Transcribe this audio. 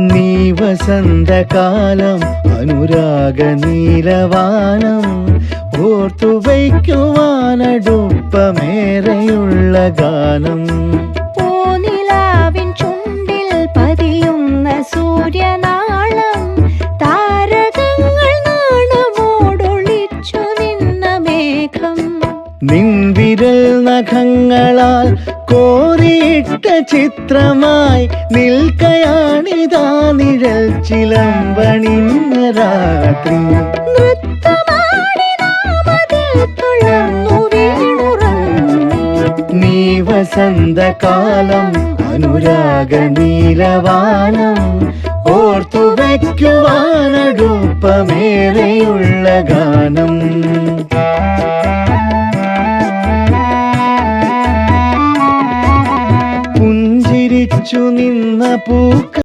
നീ വസന്തകാലം അനുരാഗ നീലവാനം ഓർത്തു വയ്ക്കുവാനടുപ്പമേറെയുള്ള ഗാനം. പൂനിലാവിൻ ചുണ്ടിൽ പതിയുന്ന സൂര്യനാളം താരകങ്ങൾ നാണമോടൊളിച്ചു നിന്ന മേഘം. നിൻവിരൽ നഖങ്ങളാൽ കോറിയിട്ട ചിത്രമായി നിൽക്കയാണിതാ നിഴൽ ചിലമ്പണിഞ്ഞ രാത്രി. നീ വസന്തകാലം അനുരാഗ നീലവാനം ഓർത്തു വയ്ക്കുവാനടുപ്പമേറെയുള്ള ഗാനം. പുഞ്ചിരിച്ചു നിന്ന പൂക്ക